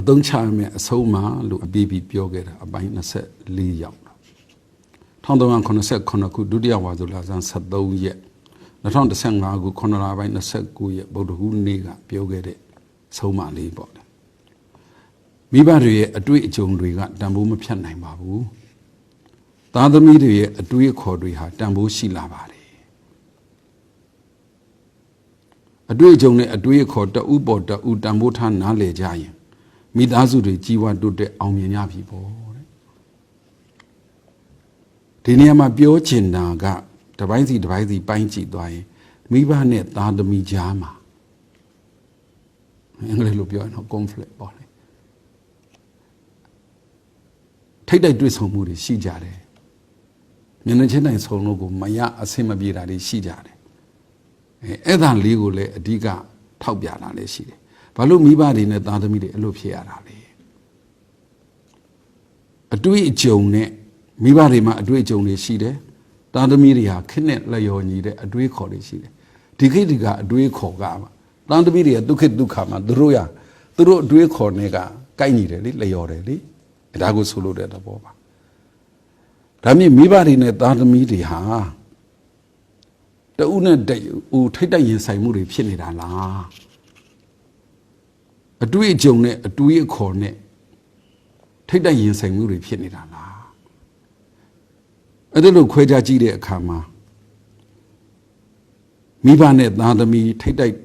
အသုံးချမယ်အဆုံးမှာလို့အပြည့်ပြပြောခဲ့တာအပိုင်း24ရောက်တာ1389ခုဒုတိယဝါဆိုလဆန်း73ရက်2015ခု9လပိုင်း29ရက်ဗုဒ္ဓဟူးနေ့ကပြောခဲ့တဲ့ဆုံးမလေးပေါ့လေမိဘတွေရဲ့အတွေ့အကြုံတွေကတန်ဖိုးမဖြတ်နိုင်ပါဘူးသားသမီးတွေရဲ့အတွေ့အခေါ်တွေဟာတန်ဖိုးရှိလာပါတယ်အတွေ့အကြုံနဲ့အတွေ့အခေါ်တဦးပေါ်တဦးတန်ဖိုးထားနားလည်ကြရင်မိသားစုတွေကြီးဝါတိုးတက်အောင်မြင်ကြပြီပေါ့တဲ့ဒီနေရာမှာပြောချင်တာကတစ်ပိုင်းစီပိုင်းကြည့်သွားရင်မိဘနဲ့သားသမီးကြားမှာအင်္ဂလိပ်လိုပြောရင်တော့ conflict ပေါ့လေထိတ်တိုက်တွေ့ဆုံမှုတွေရှိကြတယ်မျက်နှာချင်းတိုင်းဆုံလို့ကိုမရအဆင်မပြေတာတွေရှိကြတယ်အဲ့ဒါလေးကိုလည်းအဓိကထောက်ပြတာလည်းရှိတယ်ဘာလို့မိဘတွေနဲ့သားသမီးတွေအဲ့လိုဖြစ်ရတာလဲအတွေ့အကြုံနဲ့မိဘတွေမှာအတွေ့အကြုံတွေရှိတယ်သားသမီးတွေဟာခက်နဲ့လျော်ညီတဲ့အတွေ့အခေါ်တွေရှိတယ်ဒီခေတ်ဒီကအတွေ့အခေါ်ကသားသမီးတွေကဒုက္ခဒုက္ခမှာသူတို့အတွေ့အခေါ်နဲ့ကကိုက်ညီတယ်လေလျော်တယ်လေဒါကိုဆိုလို့တဲ့သဘောပါဒါမြင့်မိဘတွေနဲ့သားသမီးတွေဟာတဦးနဲ့ထိတ်တိုက်ရင်ဆိုင်မှုတွေဖြစ်နေတာလားအတွေ့အကြုံနဲ့အတွေ့အခေါ်နဲ့ထိတ်တိုက်ရင်ဆိုင်မှုတွေဖြစ်နေတာလားအဲ့ဒါလို့ခွဲခြားကြည့်တဲ့အခါမှာမိဘနဲ့သားသမီးထိတ်တိုက်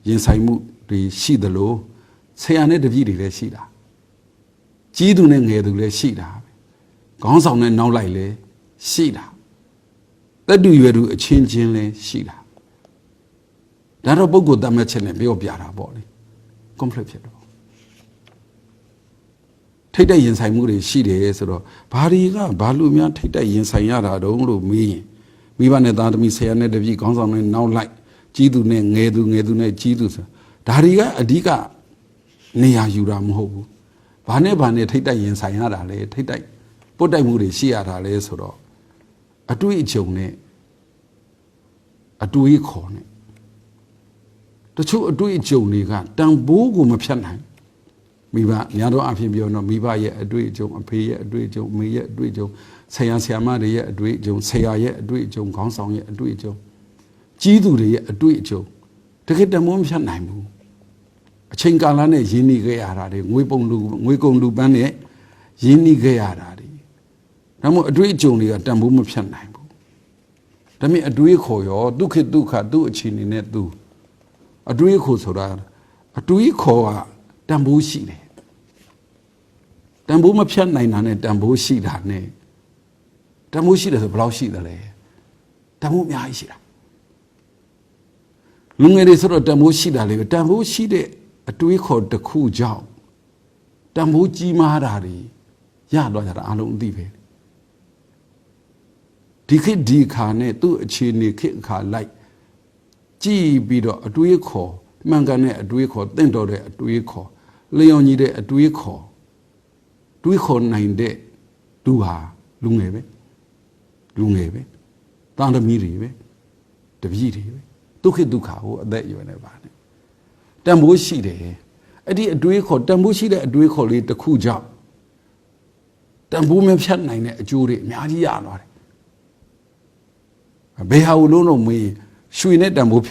ရင်ဆိုင်မှုတွေရှိသလိုဆရာနဲ့တပည့်တွေလည်းရှိတာကြီးသူနဲ့ငယ်သူလည်းရှိတာခေါင်းဆောင်နဲ့နောက်လိုက်လည်းရှိတာတက်တူရွယ်သူအချင်းချင်းလည်းရှိတာဒါတော့ပုဂ္ဂိုလ်တတ်မှတ်ချက်နဲ့ပြောပြတာပေါ့လေ conflict ဖြစ်တော့ထိတ်တိုက်ရင်ဆိုင်မှုတွေရှိတယ်ဆိုတော့ဘာလို့များထိတ်တိုက်ရင်ဆိုင်ရတာတုံးလို့မေးရင်မိဘနဲ့သားသမီးဆရာနဲ့တပည့်ခေါင်းဆောင်နဲ့နောက်လိုက်ကြီးသူနဲ့ငယ်သူနဲ့ကြီးသူဆိုဒါတွေကအဓိကနေရာယူတာမဟုတ်ဘူးဘာနဲ့ထိတ်တိုက်ရင်ဆိုင်ရတာလဲထိတ်တိုက်ပုတ်တိုက်မှုတွေရှိရတာလဲဆိုတော့အတွေ့အကြုံနဲ့အတွေ့အခေါ်နဲ့တချို့အတွေ့အကြုံတွေကတန်ဖိုးကိုမဖြတ်နိုင်မိဘများသောအားဖြင့်ပြောတော့မိဘရဲ့အတွေ့အကြုံအဖေရဲ့အတွေ့အကြုံအမေရဲ့အတွေ့အကြုံဆရာမတွေရဲ့အတွေ့အကြုံဆရာရဲ့အတွေ့အကြုံခေါင်းဆောင်ရဲ့အတွေ့အကြုံကြီးသူတွေရဲ့အတွေ့အကြုံတကယ်တန်ဖိုးမဖြတ်နိုင်ဘူးအချိန်ကာလနဲ့ရင်းနှီးခဲ့ရတာတွေငွေကုန်လူပန်းနဲ့ရင်းနှီးခဲ့ရတာတွေဒါမှမဟုတ်အတွေ့အကြုံတွေကတန်ဖိုးမဖြတ်နိုင်ဘူးဒါမြင်အတွေ့အခေါ်ရောဒုက္ခသူ့အခြေအနေနဲ့သူအတွေ့အခေါ်ဆိုတာအတွေ့အခေါ်ကတန်ဖိုးရှိတယ်တန်ဖိုးမဖြတ်နိုင်တာနဲ့တန်ဖိုးရှိတာနဲ့တန်ဖိုးရှိတယ်ဆိုဘယ်လောက်ရှိသလဲတန်ဖိုးအများကြီးရှိတာလူငယ်တွေဆိုတော့တန်ဖိုးရှိတာလေတန်ဖိုးရှိတဲ့အတွေးခေါ်တစ်ခုကြောင့်တန်ဖိုးကြီးမားတာတွေရတော့ကြတာအလုံးအသိပဲဒီခေတ်ဒီခါနဲ့သူ့အခြေအနေခေတ်အခါလိုက်ကြည့်ပြီးတော့အတွေးခေါ်မှန်ကန်တဲ့အတွေးခေါ်တင့်တော်တဲ့အတွေးခေါ်လျော်ညီတဲ့အတွေးခေါ်တွေးခေါ်နိုင်တဲ့သူဟာလူငယ်ပဲသားသမီးတွေပဲတပည့်တွေပဲဒုက္ခကိုအသက်အရွယ်နဲ့ပါနဲ့တန်ဖိုးရှိတယ်အဲ့ဒီအတွေးခေါ်တန်ဖိုးရှိတဲ့အတွေးခေါ်လေးတစ်ခုကြောင့်တန်ဖိုးမဖြတ်နိုင်တဲ့အကျိုးတွေအများကြီးရသွားတယ်ဘယ်ဟာကိုလုံးမေးရွှေနဲ့တန်ဖိုး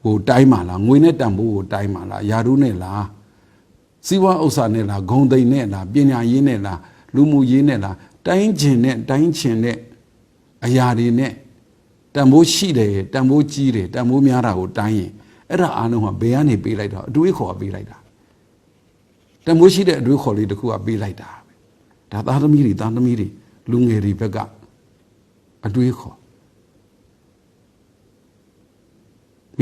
ဟိုတိုင်းမှာလားငွေနဲ့တန်ဖိုးကိုတိုင်းမှာလားယာရုနဲ့လားစီးပွားဥစ္စာနဲ့လားဂုံသိမ်နဲ့လားပညာရေးနဲ့လားလူမှုရေးနဲ့လားတိုင်းချင်တဲ့အရာတွေနဲ့တန်ဖိုးရှိတယ်တန်ဖိုးကြီးတယ်တန်ဖိုးများတာကိုတိုင်းရင်အဲ့ဒါအားလုံးကဘယ်ကနေပေးလိုက်တော့အတွေးခေါ်ပေးလိုက်တာတန်ဖိုးရှိတဲ့အတွေးခေါ်လေးတစ်ခုကပေးလိုက်တာဒါသားသမီးတွေလူငယ်တွေဘက်ကအတွေးခေါ်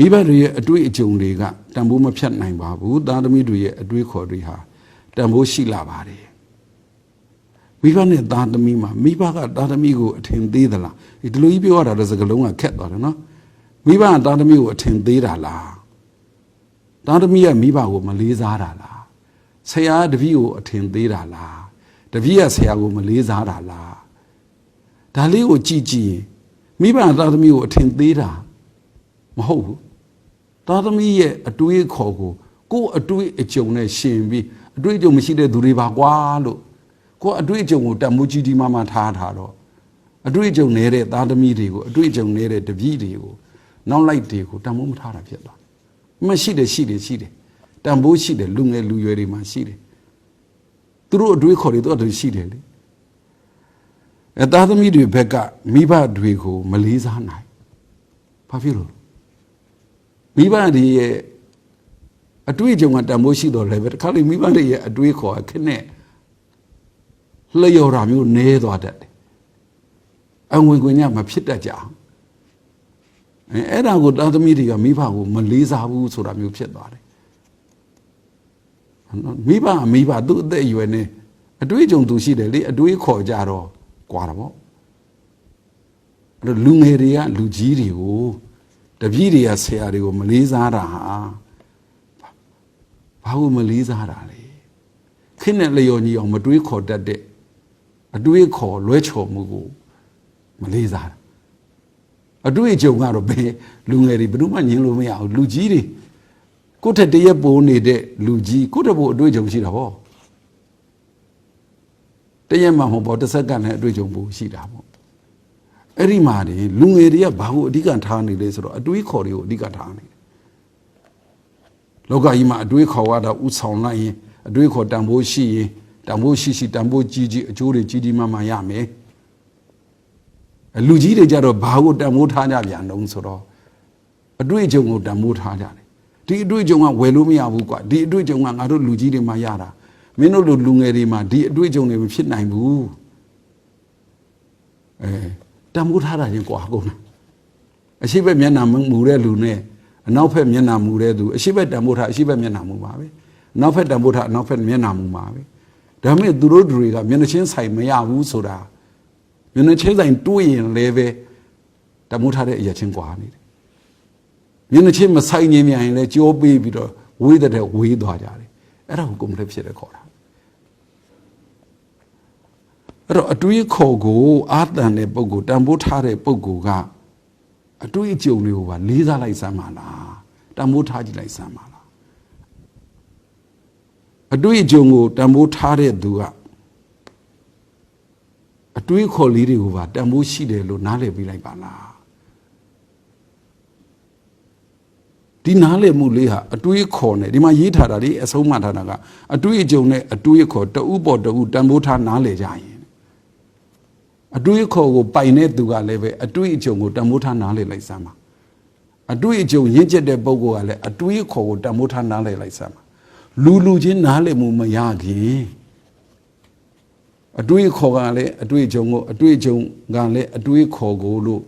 မိဘတွေရဲ့အတွေ့အကြုံတွေကတန်ဖိုးမဖြတ်နိုင်ပါဘူးသားသမီးတွေရဲ့အတွေ့ခေါ်တွေဟာတန်ဖိုးရှိလာပါတယ်မိဘနဲ့သားသမီးမှာမိဘကသားသမီးကိုအထင်သေးသလားဒီလိုကြီးပြောရတာလည်းစကားလုံးကခက်သွားတယ်နော်မိဘကသားသမီးကိုအထင်သေးတာလားသားသမီးကမိဘကိုမလေးစားတာလားဆရာတပည့်ကိုအထင်သေးတာလားတပည့်ကဆရာကိုမလေးစားတာလားဒါလေးကိုကြည့်ရင်မိဘကသားသမီးကိုအထင်သေးတာမဟုတ်ဘူးသားသမီးရဲ့အတွေးခေါ်ကိုကိုယ်အတွေးအကြုံနဲ့ရှင်ပြီး အတွေ့အကြုံမရှိတဲ့သူတွေပါကွာလို့ကိုအတွေ့အကြုံကိုတန်ဖိုးကြီးမားမားထားတော့အတွေ့အကြုံနေတဲ့သားသမီးတွေကိုအတွေ့အကြုံနေတဲ့တပည့်တွေကိုနောက်လိုက်တွေကိုတန်ဖိုးမထားတာဖြစ်သွားမရှိတယ်တန်ဖိုးရှိတယ်လူငယ်လူရွယ်တွေမှာရှိတယ်သူတို့အတွေ့ခေါ်တွေတော့ရှိတယ်လေသားသမီးတွေဘက်ကမိဘတွေကိုမလေးစားနိုင်ဘာဖြစ်လို့မိဘတွေရဲ့အတွေ့အကြုံကတန်ဖိုးရှိတော့လည်းပဲတခါလေမိဘတွေရဲ့အတွေ့ခေါ်ခက်နဲ့လျော်တာမျိုးနည်းသွားတတ်တယ်အဝင်ခွင့်ညမဖြစ်တတ်ကြအောင်အဲ့ဒါကိုသားသမီးတွေကမိဘကိုမလေးစားဘူးဆိုတာမျိုးဖြစ်သွားတယ်မိဘသူ့အသက်အရွယ်နဲ့အတွေ့အကြုံသူရှိတယ်လေအတွေ့ခေါ်ကြတော့ကွာတော့ဗောအဲ့လူငယ်တွေကလူကြီးတွေကိုတပည့်တွေကဆရာတွေကိုမလေးစားတာဟာဘာလို့မလေးစားတာလဲခင်းနဲ့လျော်ညီအောင်မတွေးခေါ်တတ်တဲ့အတွေးခေါ်လွဲချော်မှုကိုမလေးစားတာအတွေ့အကြုံကတော့ဘယ်လူငယ်တွေဘယ်သူမှညင်လို့မရဘူးလူကြီးတွေကိုယ့်ထက်တရက်ပိုးနေတဲ့လူကြီးကိုယ့်ထက်ပိုအတွေ့အကြုံရှိတာဗောတရက်မှမဟုတ်တစ်စက္ကန့်နဲ့အတွေ့အကြုံပိုရှိတာဗောအဲ့ဒီမှာနေလူငယ်တွေကဘာကိုအဓိကထားနေလဲဆိုတော့အတွေးခေါ်တွေကိုအဓိကထားနေလောကကြီးမှာအတွေးခေါ်ရတာဥဆောင်လိုက်ရင်အတွေးခေါ်တန်ဖိုးရှိရင်တန်ဖိုးရှိတန်ဖိုးကြီးအကျိုးတွေကြီးမားမားရမယ်လူကြီးတွေကြတော့ဘာကိုတန်ဖိုးထားကြပြန်တော့ဆိုတော့အတွေ့အကြုံကိုတန်ဖိုးထားကြတယ်ဒီအတွေ့အကြုံကဝယ်လို့မရဘူးကွာဒီအတွေ့အကြုံကငါတို့လူကြီးတွေမှရတာမင်းတို့လိုလူငယ်တွေမှာဒီအတွေ့အကြုံတွေမဖြစ်နိုင်ဘူးတန်ဖိုးထားတာရင်ကွာကုန်အရှိဘက်မျက်နှာမူတဲ့လူနဲ့အနောက်ဘက်မျက်နှာမူတဲ့သူအရှိဘက်တန်ဖိုးထားအရှိဘက်မျက်နှာမူပါပဲအနောက်ဘက်တန်ဖိုးထားအနောက်ဘက်မျက်နှာမူပါပဲဒါမဲ့သူတို့တွေကမျက်နှာချင်းဆိုင်မရဘူးဆိုတာမျက်နှာချင်းဆိုင်တွေးရင်လည်းပဲတန်ဖိုးထားတဲ့အရာချင်းကွာနေတယ်မျက်နှာချင်းမဆိုင်ခြင်းမြန်ရင်လည်းကြောပေးပြီးတော့ဝေးတဲ့ဝေးသွားကြတယ်အဲ့ဒါကိုကွန်ပလက်ဖြစ်တယ်ခေါ်တာအဲ့တော့အတွေးခေါ်ကိုအာတန်တဲ့ပုဂ္ဂိုလ်တန်ဖိုးထားတဲ့ပုဂ္ဂိုလ်ကအတွေးအကြုံတွေကိုပါလေးစားလိုက်စမ်းပါလားတန်ဖိုးထားကြည့်လိုက်စမ်းပါလားအတွေးအကြုံကိုတန်ဖိုးထားတဲ့သူကအတွေးခေါ်လေးတွေကိုပါတန်ဖိုးရှိတယ်လို့နားလည်ပြီးလိုက်ပါလားဒီနားလည်မှုလေးဟာအတွေးခေါ်နဲ့ဒီမှာရေးထားတာဒီအဆုံးမှထားတာကအတွေးအကြုံနဲ့အတွေးခေါ်တဥပေါ်တဥတန်ဖိုးထားနားလည်ကြရင်အတွေးခေါ်ကိုပိုင်တဲ့သူကလည်းပဲအတွေးအကြုံကိုတန်ဖိုးထားနားလည်လိုက်စမ်းပါအတွေးအကြုံရင့်ကျက်တဲ့ပုဂ္ဂိုလ်ကလည်းအတွေးခေါ်ကိုတန်ဖိုးထားနားလည်လိုက်စမ်းပါလူချင်းနားလည်မှုမရခင်အတွေးခေါ်ကလည်းအတွေးအကြုံကိုအတွေးအကြုံကလည်းအတွေးခေါ်ကိုလို့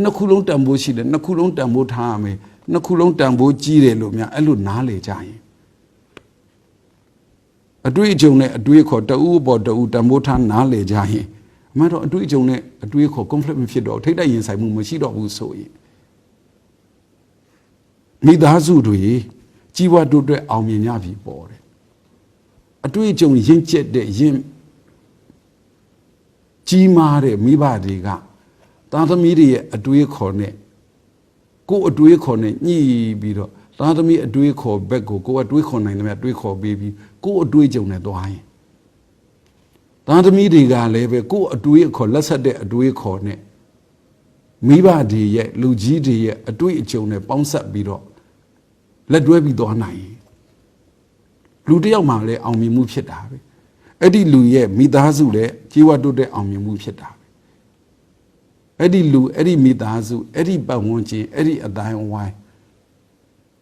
နှစ်ခုလုံးတန်ဖိုးရှိတယ်နှစ်ခုလုံးတန်ဖိုးထားရမယ်နှစ်ခုလုံးတန်ဖိုးကြီးတယ်လို့များအဲ့လိုနားလေကြရင်အတွေ့အကြုံနဲ့အတွေ့ခေါ်တဦးပေါ်တဦးတန်ဖိုးထားနားလေကြရင်အမှန်တော့အတွေ့အကြုံနဲ့အတွေ့ခေါ် conflict မဖြစ်တော့ထိတ်တိုက်ရင်ဆိုင်မှုမရှိတော့ဘူးဆိုရင်မိသားစုတွေကြီးပွားတိုးတက်အောင်မြင်ကြပြီပေါ်တယ်အတွေ့အကြုံရင့်ကျက်တဲ့ရင့်ကြီးမားတဲ့မိဘတွေကသားသမီးတွေရဲ့အတွေးခေါ်နဲ့ကိုယ်အတွေးခေါ်နဲ့ညှိပြီးတော့သားသမီးအတွေးခေါ်ဘက်ကိုကိုယ်အတွေးခေါ်နိုင်တယ်မြတ်တွေးခေါ်ပေးပြီးကိုယ်အတွေးကြုံနဲ့သွားရင်သားသမီးတွေကလည်းပဲကိုယ်အတွေးခေါ်လက်ဆက်တဲ့အတွေးခေါ်နဲ့မိဘတွေရဲ့လူကြီးတွေရဲ့အတွေးအကြုံနဲ့ပေါင်းဆက်ပြီးတော့လက်တွဲပြီးသွားနိုင်လူတစ်ယောက်မှလည်းအောင်မြင်မှုဖြစ်တာပဲအဲ့ဒီလူရဲ့မိသားစုလည်းကြီးဝတ်တိုးတဲ့အောင်မြင်မှုဖြစ်တာအဲ့ဒီလူအဲ့ဒီမိသားစုအဲ့ဒီပတ်ဝန်းကျင်အဲ့ဒီအတိုင်းဝိုင်း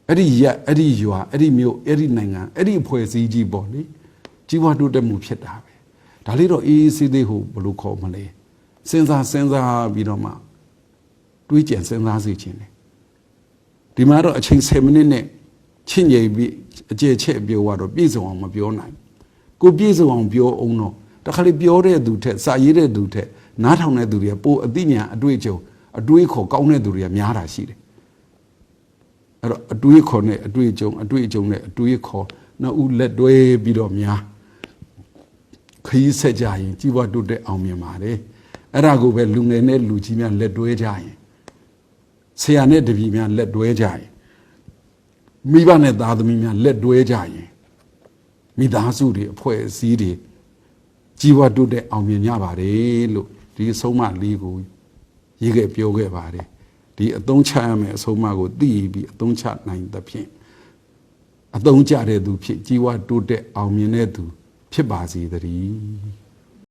အဲ့ဒီရက်အဲ့ဒီရွာအဲ့ဒီမြို့အဲ့ဒီနိုင်ငံအဲ့ဒီအဖွဲ့အစည်းကြီးပေါ့လေကြီးပွားတိုးတက်မှုဖြစ်တာပဲဒါလေးတော့အေးအေးဆေးဆေးဟိုဘယ်လိုခေါ်မလဲစဉ်းစားပြီးတော့မှတွေးကြံစဉ်းစားစေခြင်းလေဒီမှာတော့အချိန်10မိနစ်နဲ့ချင့်ငိမ့်ပြီးအကျယ်ချက်ပြောတော့ပြည့်စုံအောင်မပြောနိုင်ကိုပြည့်စုံအောင်ပြောအောင်တော့တခါလေပြောတဲ့သူထက်စာရေးတဲ့သူထက်နားထောင်တဲ့သူတွေကပိုအသိဉာဏ်အတွေ့အကြုံအတွေးခေါ်ကောင်းတဲ့သူတွေကများတာရှိတယ်အဲ့တော့အတွေးခေါ်နဲ့အတွေ့အကြုံနဲ့အတွေးခေါ်နှစ်ဦးလက်တွဲပြီးတော့များခရီးဆက်ကြရင်ကြီးပွားတိုးတက်အောင်မြင်ပါတယ်အဲ့ဒါကိုပဲလူငယ်နဲ့လူကြီးများလက်တွဲကြရင်ဆရာနဲ့တပည့်များလက်တွဲကြရင်မိဘနဲ့သားသမီးများလက်တွဲကြရင် မိသားစုတွေအဖွဲ့အစည်းတွေကြီးပွားတိုးတက်အောင်မြင်ကြပါတယ်လို့ဒီအဆုံးအမလေးကိုရေးခဲ့ပြောခဲ့ပါတယ်ဒီအသုံးချရမယ်အဆုံးအမကိုသိပြီးအသုံးချနိုင်သဖြင့်အသုံးချတဲ့သူဖြစ်ကြီးပွားတိုးတက်အောင်မြင်တဲ့သူဖြစ်ပါစေတည်း